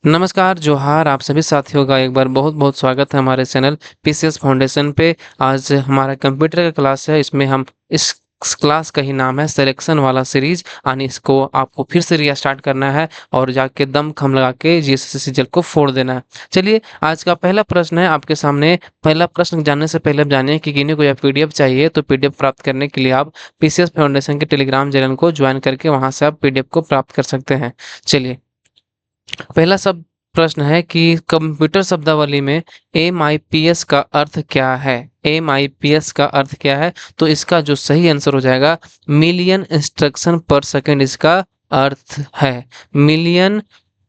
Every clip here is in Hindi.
नमस्कार, जोहार आप सभी साथियों का एक बार बहुत-बहुत स्वागत है हमारे चैनल पीसीएस फाउंडेशन पे। आज हमारा कंप्यूटर का क्लास है, इसमें हम इस क्लास का ही नाम है सिलेक्शन वाला सीरीज यानी इसको आपको फिर से रीस्टार्ट करना है और जाके दम-खम लगा के जीएसएससी सीजीएल को फोड़ देना है। चलिए, आज का पहला प्रश्न है आपके सामने। पहला प्रश्न जानने से पहले आप जानिए कि किन्हीं को यह पीडीएफ चाहिए तो पीडीएफ प्राप्त करने के लिए आप पीसीएस फाउंडेशन के टेलीग्राम चैनल को ज्वाइन करके वहाँ से आप पीडीएफ को प्राप्त कर सकते हैं। चलिए, पहला सब प्रश्न है कि कंप्यूटर शब्दावली में एमआईपीएस का अर्थ क्या है? एमआईपीएस का अर्थ क्या है? तो इसका जो सही आंसर हो जाएगा मिलियन इंस्ट्रक्शन पर सेकंड इसका अर्थ है। मिलियन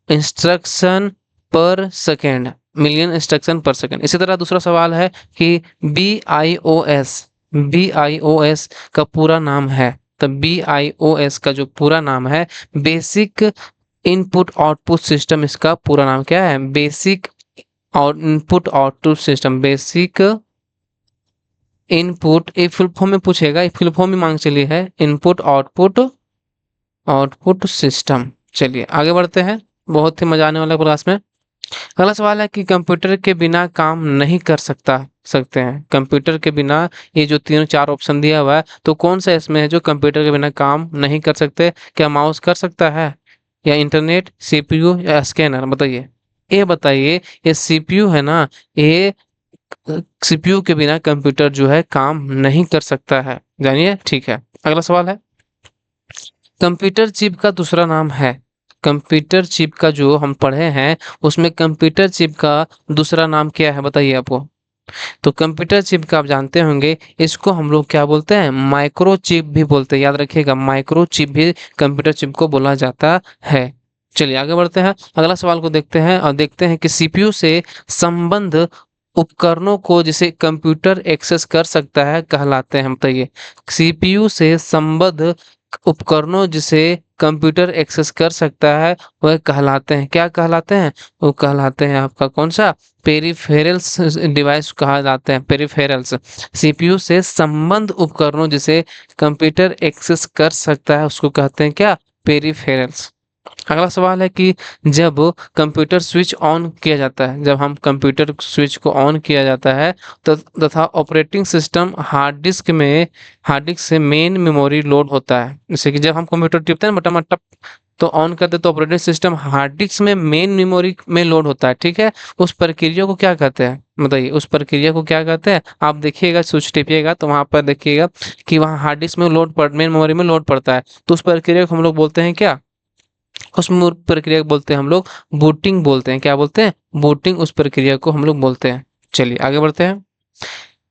इंस्ट्रक्शन पर सेकंड। मिलियन इंस्ट्रक्शन पर सेकंड। इसी तरह दूसरा सवाल है कि बीआईओएस बीआईओएस का पूरा नाम है। तो बीआईओएस का जो पूरा नाम है बेसिक इनपुट आउटपुट सिस्टम, इसका पूरा नाम क्या है? बेसिक और input output system. Basic input ये फुल फॉर्म में पूछेगा, ये फुल फॉर्म में मांग चली है इनपुट आउटपुट आउटपुट सिस्टम। चलिए आगे बढ़ते हैं, बहुत ही मजा आने वाला क्लास में। अगला सवाल है कि कंप्यूटर के बिना काम नहीं कर सकते हैं। कंप्यूटर के बिना ये जो तीन चार ऑप्शन दिया हुआ है तो कौन सा इसमें है जो कंप्यूटर के बिना काम नहीं कर सकते? क्या माउस कर सकता है या इंटरनेट, सीपीयू या स्कैनर? बताइए, ये बताइए। ये सीपीयू है ना, ये सीपीयू के बिना कंप्यूटर जो है काम नहीं कर सकता है, जानिए। ठीक है, अगला सवाल है कंप्यूटर चिप का दूसरा नाम है। कंप्यूटर चिप का जो हम पढ़े हैं उसमें कंप्यूटर चिप का दूसरा नाम क्या है? बताइए आपको। तो कंप्यूटर चिप का आप जानते होंगे, इसको हम लोग क्या बोलते हैं? माइक्रो चिप भी बोलते हैं, याद रखिएगा, माइक्रो चिप भी कंप्यूटर चिप को बोला जाता है। चलिए आगे बढ़ते हैं, अगला सवाल को देखते हैं और देखते हैं कि सीपीयू से संबंध उपकरणों को जिसे कंप्यूटर एक्सेस कर सकता है कहलाते हैं। बताइए, सीपीयू से संबद्ध उपकरणों जिसे कंप्यूटर एक्सेस कर सकता है वह कहलाते हैं, क्या कहलाते हैं? वो कहलाते हैं आपका कौन सा? पेरिफेरल्स डिवाइस कहा जाते हैं, पेरिफेरल्स। सीपीयू से संबद्ध उपकरणों जिसे कंप्यूटर एक्सेस कर सकता है उसको कहते हैं क्या? पेरिफेरल्स। अगला सवाल है कि जब कंप्यूटर स्विच ऑन किया जाता है, जब हम कंप्यूटर स्विच को ऑन किया जाता है तो तथा ऑपरेटिंग सिस्टम हार्ड डिस्क से मेन मेमोरी लोड होता है। जैसे कि जब हम कंप्यूटर टिपते हैं बटन टप तो ऑन करते तो ऑपरेटिंग सिस्टम हार्ड डिस्क में मेन मेमोरी में लोड होता है, ठीक है। उस प्रक्रिया को क्या कहते हैं? बताइए, उस प्रक्रिया को क्या कहते हैं? आप देखिएगा, स्विच टिपिएगा तो वहां पर देखिएगा कि वहां हार्ड डिस्क में मेन मेमोरी में लोड पड़ता है, तो उस प्रक्रिया को हम लोग बोलते हैं क्या? उस प्रक्रिया को बोलते हैं हम लोग बूटिंग बोलते हैं। क्या बोलते हैं? बूटिंग, उस प्रक्रिया को हम लोग बोलते हैं। चलिए आगे बढ़ते हैं।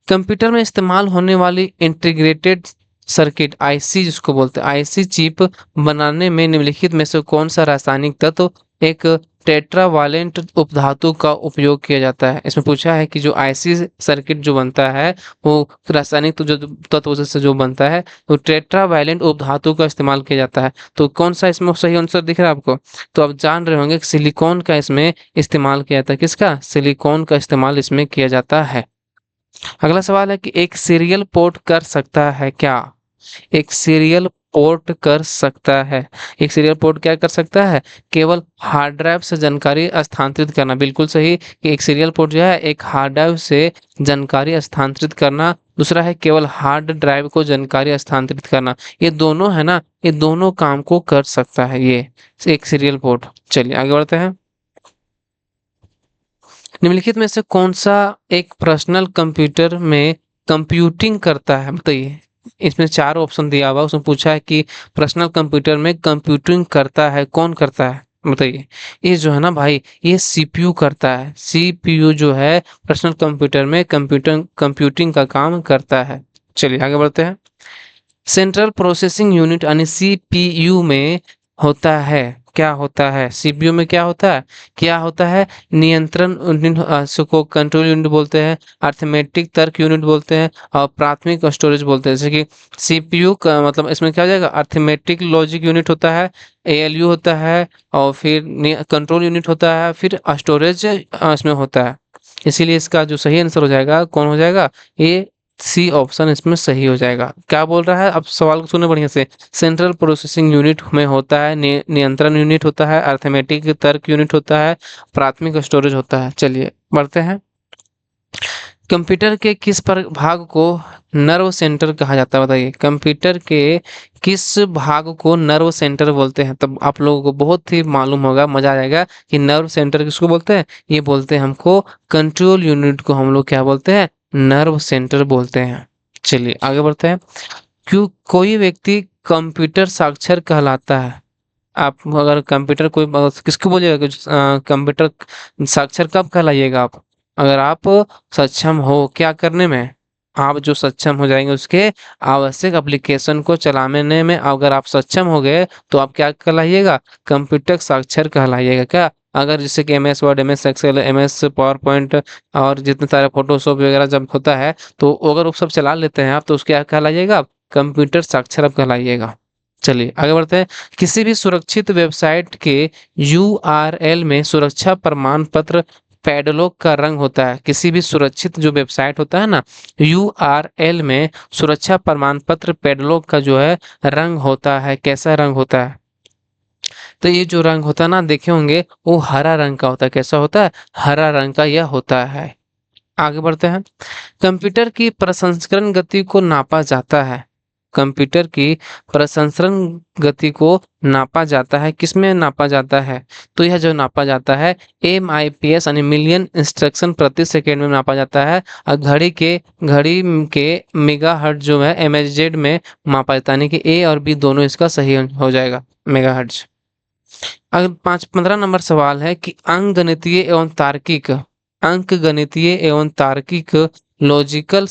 कंप्यूटर में इस्तेमाल होने वाली इंटीग्रेटेड सर्किट आईसी जिसको बोलते हैं, आईसी चिप बनाने में निम्नलिखित में से कौन सा रासायनिक तत्व एक टेट्रावालेंट उपधातु का उपयोग किया जाता है? इसमें पूछा है कि जो आईसी सर्किट जो बनता है वो रासायनिक जो तत्व से जो बनता है वो टेट्रावालेंट उपधातु का इस्तेमाल किया जाता है। तो कौन सा इसमें सही आंसर दिख रहा है आपको? तो आप जान रहे होंगे कि सिलिकॉन का इसमें इस्तेमाल किया जाता है। किसका? सिलिकॉन का इस्तेमाल इसमें किया जाता है। अगला सवाल है कि एक सीरियल पोर्ट कर सकता है क्या? एक सीरियल पोर्ट कर सकता है। एक सीरियल पोर्ट क्या कर सकता है? केवल हार्ड ड्राइव से जानकारी स्थानांतरित करना। बिल्कुल सही कि एक सीरियल पोर्ट जो है एक हार्ड ड्राइव से जानकारी स्थानांतरित करना, दूसरा है केवल हार्ड ड्राइव को जानकारी स्थानांतरित करना। ये दोनों है ना, ये दोनों काम को कर सकता है ये एक सीरियल पोर्ट। चलिए आगे बढ़ते हैं। निम्नलिखित में से कौन सा एक पर्सनल कंप्यूटर में कंप्यूटिंग करता है? बताइए, इसमें चार ऑप्शन दिया हुआ, उसमें पूछा है कि पर्सनल कंप्यूटर में कंप्यूटिंग करता है, कौन करता है? बताइए। ये जो है ना भाई, ये सीपीयू करता है। सीपीयू जो है पर्सनल कंप्यूटर में कंप्यूटिंग का काम करता है। चलिए आगे बढ़ते हैं। सेंट्रल प्रोसेसिंग यूनिट यानी सीपीयू में होता है, क्या होता है? सीपीयू में क्या होता है? क्या होता है? नियंत्रण यूनिट, को कंट्रोल यूनिट बोलते हैं, अरिथमेटिक तर्क यूनिट बोलते हैं और प्राथमिक स्टोरेज बोलते हैं। जैसे कि सीपीयू का मतलब इसमें क्या हो जाएगा? अरिथमेटिक लॉजिक यूनिट होता है, एएलयू होता है और फिर कंट्रोल यूनिट होता है, फिर स्टोरेज इसमें होता है। इसीलिए इसका जो सही आंसर हो जाएगा कौन हो जाएगा? ये सी ऑप्शन इसमें सही हो जाएगा। क्या बोल रहा है, अब सवाल को सुने बढ़िया से। सेंट्रल प्रोसेसिंग यूनिट में होता है, नियंत्रण यूनिट होता है, अर्थमेटिक तर्क यूनिट होता है, प्राथमिक स्टोरेज होता है। चलिए बढ़ते हैं। कंप्यूटर के किस पर भाग को नर्व सेंटर कहा जाता है, बताइए। कंप्यूटर के किस भाग को नर्व सेंटर बोलते हैं? तब आप लोगों को बहुत ही मालूम होगा, मजा आ जाएगा कि नर्व सेंटर किसको बोलते हैं। ये बोलते हैं हमको कंट्रोल यूनिट को हम लोग क्या बोलते हैं, नर्व सेंटर बोलते हैं। चलिए आगे बढ़ते हैं। क्यों कोई व्यक्ति कंप्यूटर साक्षर कहलाता है? आप अगर कंप्यूटर कोई किसको बोलिएगा कि कंप्यूटर साक्षर कब कहलाइएगा आप? अगर आप सक्षम हो क्या करने में, आप जो सक्षम हो जाएंगे उसके आवश्यक एप्लीकेशन को चलाने में, अगर आप सक्षम हो गए तो आप क्या कहलाइएगा, कंप्यूटर साक्षर कहलाइएगा। क्या? अगर जैसे कि MS word, MS excel, MS power point और जितने सारे फोटोशॉप वगैरह जब होता है तो अगर वो सब चला लेते हैं आप तो उसके क्या कहलाइएगा आप, कंप्यूटर साक्षर आप कहलाइएगा। चलिए आगे बढ़ते हैं। किसी भी सुरक्षित वेबसाइट के URL में सुरक्षा प्रमाण पत्र पैडलॉक का रंग होता है। किसी भी सुरक्षित जो वेबसाइट होता है ना, URL में सुरक्षा प्रमाण पत्र पैडलॉक का जो है रंग होता है, कैसा रंग होता है? तो ये जो रंग होता है ना, देखे होंगे, वो हरा रंग का होता है। कैसा होता है? हरा रंग का यह होता है। आगे बढ़ते हैं। कंप्यूटर की प्रसंस्करण गति को नापा जाता है। कंप्यूटर की प्रसंस्करण गति को नापा जाता है, किसमें नापा जाता है? तो यह जो नापा जाता है MIPS यानी मिलियन इंस्ट्रक्शन प्रति सेकेंड में नापा जाता है। और घड़ी के मेगाहर्ट्ज जो है MHz में मापा जाता है, यानी कि A और B दोनों इसका सही हो जाएगा, मेगाहर्ट्ज। अगर 15 नंबर सवाल है कि अंक गणितीय एवं तार्किक लॉजिकल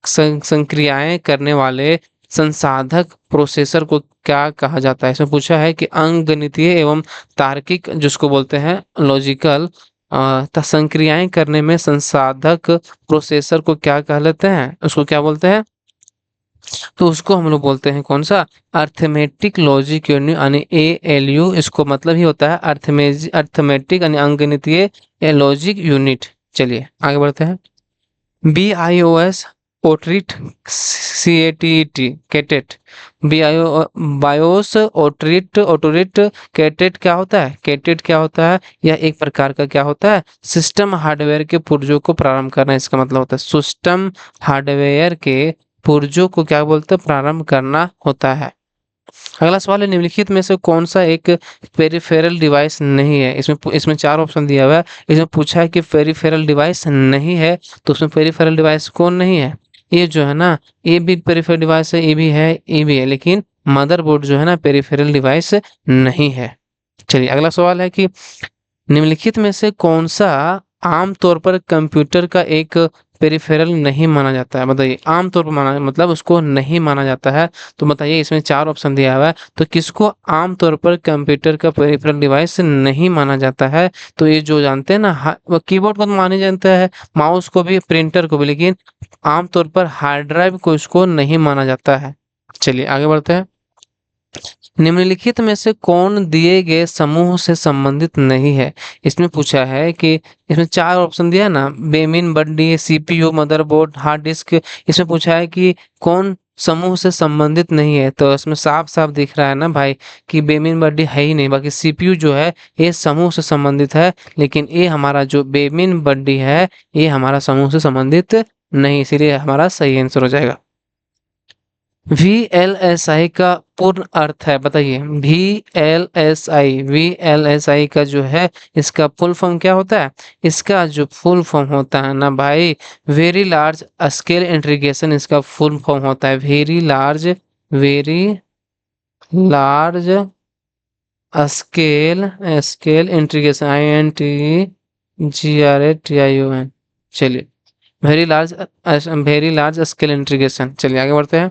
संक्रियाएं करने वाले संसाधक प्रोसेसर को क्या कहा जाता है? इसमें पूछा है कि अंक गणितीय एवं तार्किक जिसको बोलते हैं लॉजिकल संक्रियाएं करने में संसाधक प्रोसेसर को क्या कह लेते हैं, उसको क्या बोलते हैं? तो उसको हम लोग बोलते हैं कौन सा, अर्थमेटिक लॉजिक यूनिट यानी ALU। इसको मतलब ही होता है अर्थमेटिक यानी अंकगणितीय लॉजिक यूनिट। चलिए आगे बढ़ते हैं। BIOS ओटरिट CATET कैटेट बायोस ओटरिट कैटेट क्या होता है? कैटेट क्या होता है? यह एक प्रकार का क्या होता है, सिस्टम हार्डवेयर के पुर्जों को प्रारंभ करना, इसका मतलब होता है सिस्टम हार्डवेयर के पुर्जों को क्या बोलते हैं, प्रारंभ करना होता है। अगला सवाल है, निम्नलिखित में से कौन सा एक पेरिफेरल डिवाइस नहीं है? इसमें 4 ऑप्शन दिया हुआ है। इसमें पूछा है कि पेरिफेरल डिवाइस नहीं है, तो उसमें पेरिफेरल डिवाइस कौन नहीं है? ये जो है ना, ये भी पेरिफेरल डिवाइस है, ये भी है, ये भी है, लेकिन मदरबोर्ड जो है ना पेरिफेरल डिवाइस नहीं है। चलिए अगला सवाल है कि निम्नलिखित में से कौन सा आमतौर पर कंप्यूटर का एक पेरिफेरल नहीं माना जाता है? बताइए, आमतौर पर माना मतलब उसको नहीं माना जाता है। तो बताइए, इसमें 4 ऑप्शन दिया हुआ है, तो किसको आमतौर पर कंप्यूटर का पेरिफेरल डिवाइस नहीं माना जाता है? तो ये जो जानते हैं ना, वो कीबोर्ड को तो माने जानता है, माउस को भी, प्रिंटर को भी, लेकिन आमतौर पर हार्ड ड्राइव को इसको नहीं माना जाता है। चलिए आगे बढ़ते हैं। निम्नलिखित में से कौन दिए गए समूह से संबंधित नहीं है? इसमें पूछा है कि इसमें 4 ऑप्शन दिया है ना, बेमिन बड्डी, CPU, मदरबोर्ड, हार्ड डिस्क। इसमें पूछा है कि कौन समूह से संबंधित नहीं है, तो इसमें साफ साफ दिख रहा है ना भाई कि बेमिन बड्डी है ही नहीं। बाकी CPU जो है ये समूह से संबंधित है, लेकिन ये हमारा जो बेमिन बड्डी है ये हमारा समूह से संबंधित नहीं, इसीलिए हमारा सही आंसर हो जाएगा। VLSI का पूर्ण अर्थ है, बताइए। VLSI का जो है इसका फुल फॉर्म क्या होता है? इसका जो फुल फॉर्म होता है ना भाई, वेरी लार्ज स्केल इंटीग्रेशन, इसका फुल फॉर्म होता है very large scale integration, INTGRATION। चलिए, वेरी लार्ज स्केल इंटीग्रेशन। चलिए आगे बढ़ते हैं।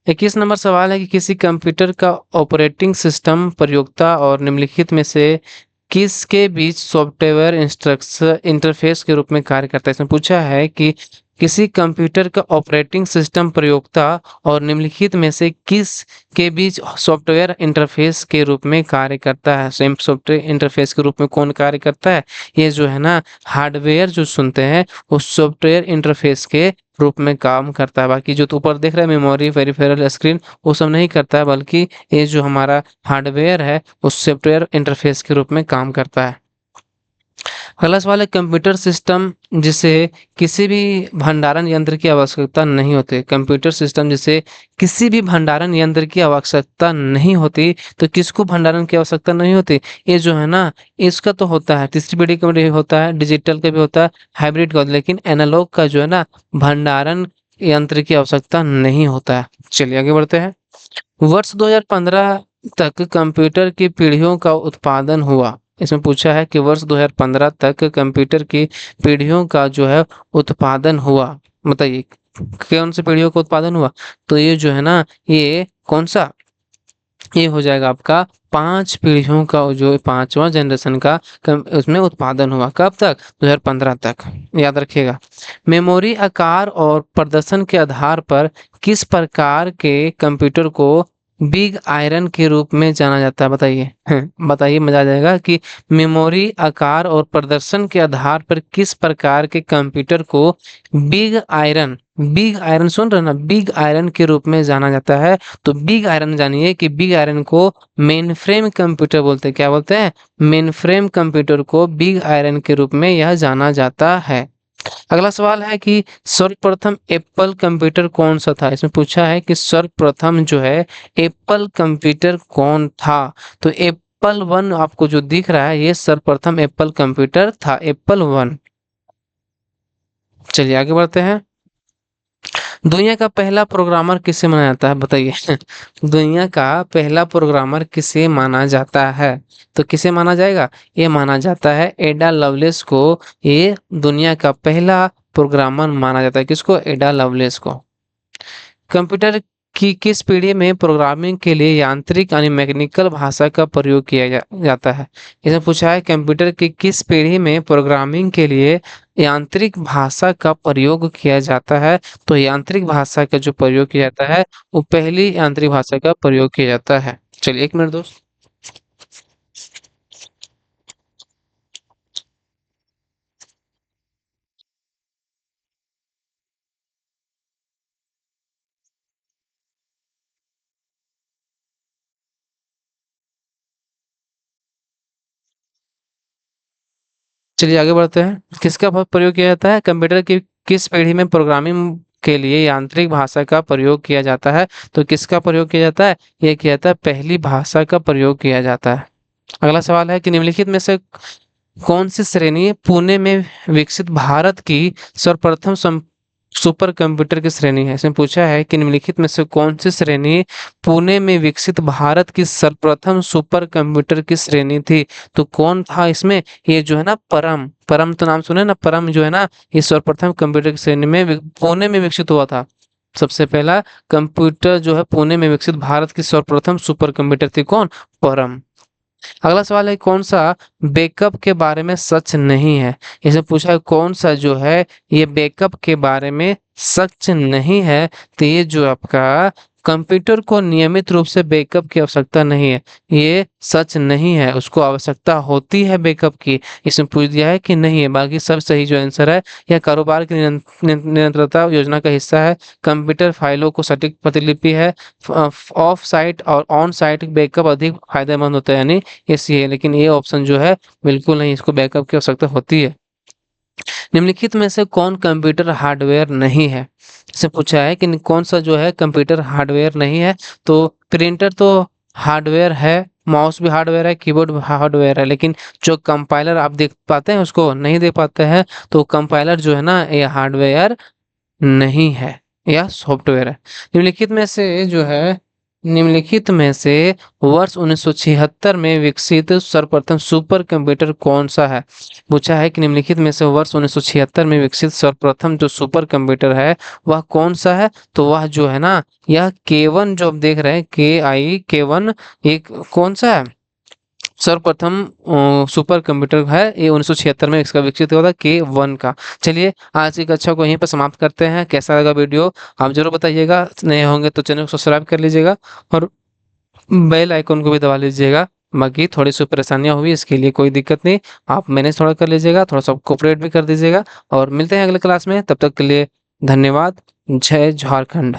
21 नंबर सवाल है कि किसी कंप्यूटर का ऑपरेटिंग सिस्टम प्रयोक्ता और निम्नलिखित में से किसके बीच सॉफ्टवेयर इंटरफेस के रूप में कार्य करता है? इसमें पूछा है कि किसी कंप्यूटर का ऑपरेटिंग सिस्टम प्रयोक्ता और निम्नलिखित में से किस के बीच सॉफ्टवेयर इंटरफेस के रूप में कार्य करता है। सेम सॉफ्टवेयर इंटरफेस के रूप में कौन कार्य करता है? ये जो है ना हार्डवेयर जो सुनते हैं उस सॉफ्टवेयर इंटरफेस के रूप में काम करता है। बाकी जो तो ऊपर देख रहे हैं मेमोरी पेरिफेरल स्क्रीन वो सब नहीं करता है, बल्कि ये जो हमारा हार्डवेयर है उस सॉफ्टवेयर इंटरफेस के रूप में काम करता है। अगला सवाल है कंप्यूटर सिस्टम जिसे किसी भी भंडारण यंत्र की आवश्यकता नहीं होती। कंप्यूटर सिस्टम जिसे किसी भी भंडारण यंत्र की आवश्यकता नहीं होती, तो किसको भंडारण की आवश्यकता नहीं होती? ये जो है ना इसका तो होता है, तीसरी पीढ़ी का भी होता है, डिजिटल का भी होता है, हाइब्रिड का होता है, लेकिन एनालॉग का जो है ना भंडारण यंत्र की आवश्यकता नहीं होता है। चलिए आगे बढ़ते हैं। वर्ष 2015 तक कंप्यूटर की पीढ़ियों का उत्पादन हुआ। इसमें पूछा है कि वर्ष 2015 तक कंप्यूटर की पीढ़ियों का जो है उत्पादन हुआ। बताइए कौन सी पीढ़ियों का उत्पादन हुआ? तो ये जो है ना ये कौन सा, ये हो जाएगा आपका 5 पीढ़ियों का जो 5वां जनरेशन का उसमें उत्पादन हुआ। कब तक? 2015 तक। याद रखिएगा। मेमोरी आकार और प्रदर्शन के आधार पर किस प्रकार के कंप्यूटर को बिग आयरन के रूप में जाना जाता है? बताइए बताइए, मजा आ जाएगा कि मेमोरी आकार और प्रदर्शन के आधार पर किस प्रकार के कंप्यूटर को बिग आयरन सुन रहे ना, बिग आयरन के रूप में जाना जाता है। तो बिग आयरन जानिए कि बिग आयरन को मेन फ्रेम कंप्यूटर बोलते हैं। क्या बोलते हैं? मेन फ्रेम कंप्यूटर को बिग आयरन के रूप में यह जाना जाता है। अगला सवाल है कि सर्वप्रथम एप्पल कंप्यूटर कौन सा था? इसमें पूछा है कि सर्वप्रथम जो है एप्पल कंप्यूटर कौन था? तो एप्पल वन आपको जो दिख रहा है ये सर्वप्रथम एप्पल कंप्यूटर था, एप्पल वन। चलिए आगे बढ़ते हैं। दुनिया का पहला प्रोग्रामर किसे माना जाता है? बताइए दुनिया का पहला प्रोग्रामर किसे माना जाता है? तो किसे माना जाएगा? ये माना जाता है एडा लवलेस को। ये दुनिया का पहला प्रोग्रामर माना जाता है। किसको? एडा लवलेस को। कंप्यूटर की किस पीढ़ी में प्रोग्रामिंग के लिए यांत्रिक यानी मैकेनिकल भाषा का प्रयोग किया जाता है? इसमें पूछा है कंप्यूटर की किस पीढ़ी में प्रोग्रामिंग के लिए यांत्रिक भाषा का प्रयोग किया जाता है? तो यांत्रिक भाषा का जो प्रयोग किया जाता है वो पहली यांत्रिक भाषा का प्रयोग किया जाता है। चलिए एक मिनट दोस्त। चलिए आगे बढ़ते हैं। किसका प्रयोग किया जाता है? कंप्यूटर की किस पीढ़ी में प्रोग्रामिंग के लिए यांत्रिक भाषा का प्रयोग किया जाता है? तो किसका प्रयोग किया जाता है? ये किया जाता है पहली भाषा का प्रयोग किया जाता है। अगला सवाल है कि निम्नलिखित में से कौन सी श्रेणी पुणे में विकसित भारत की सर्वप्रथम सुपर कंप्यूटर की श्रेणी है? इसमें पूछा है कि निम्नलिखित में से कौन सी श्रेणी पुणे में विकसित भारत की सर्वप्रथम सुपर कंप्यूटर की श्रेणी थी? तो कौन था इसमें? ये जो है ना परम, परम तो नाम सुने ना, परम जो है ना ये सर्वप्रथम कंप्यूटर की श्रेणी में पुणे में विकसित हुआ था। सबसे पहला कंप्यूटर जो है पुणे में विकसित भारत की सर्वप्रथम सुपर कंप्यूटर थी। कौन? परम। अगला सवाल है कौन सा बैकअप के बारे में सच नहीं है? इसे पूछा है कौन सा जो है ये बैकअप के बारे में सच नहीं है? तो ये जो आपका कंप्यूटर को नियमित रूप से बैकअप की आवश्यकता नहीं है, ये सच नहीं है। उसको आवश्यकता होती है बैकअप की। इसमें पूछ दिया है कि नहीं है, बाकी सब सही जो आंसर है। यह कारोबार की निरंतरता योजना का हिस्सा है। कंप्यूटर फाइलों को सटीक प्रतिलिपि है। ऑफ साइट और ऑन साइट बैकअप अधिक फायदेमंद होता है, यानी यस ये है। लेकिन ये ऑप्शन जो है बिल्कुल नहीं, इसको बैकअप की आवश्यकता होती है। निम्नलिखित में से कौन कंप्यूटर हार्डवेयर नहीं है? इससे पूछा है कि कौन सा जो है कंप्यूटर हार्डवेयर नहीं है? तो प्रिंटर तो हार्डवेयर है, माउस भी हार्डवेयर है, कीबोर्ड भी हार्डवेयर है, लेकिन जो कंपाइलर आप देख पाते हैं उसको नहीं देख पाते हैं। तो कंपाइलर जो है ना ये हार्डवेयर नहीं है, यह सॉफ्टवेयर है। निम्नलिखित में से वर्ष 1976 में विकसित सर्वप्रथम सुपर कंप्यूटर कौन सा है? पूछा है कि निम्नलिखित में से वर्ष 1976 में विकसित सर्वप्रथम जो सुपर कंप्यूटर है वह कौन सा है? तो वह जो है ना यह K1 जो आप देख रहे हैं, K1 एक कौन सा है? सर्वप्रथम सुपर कंप्यूटर है ये 1976 में इसका विकसित हुआ था K1 का। चलिए आज की कक्षा को यहीं पर समाप्त करते हैं। कैसा लगा वीडियो आप जरूर बताइएगा। नए होंगे तो चैनल को सब्सक्राइब कर लीजिएगा और बेल आइकन को भी दबा लीजिएगा। बाकी थोड़ी सी परेशानियां हुई इसके लिए कोई दिक्कत नहीं, आप मैनेज थोड़ा कर लीजिएगा, थोड़ा सा कोऑपरेट भी कर दीजिएगा और मिलते हैं अगले क्लास में। तब तक के लिए धन्यवाद। जय झारखंड।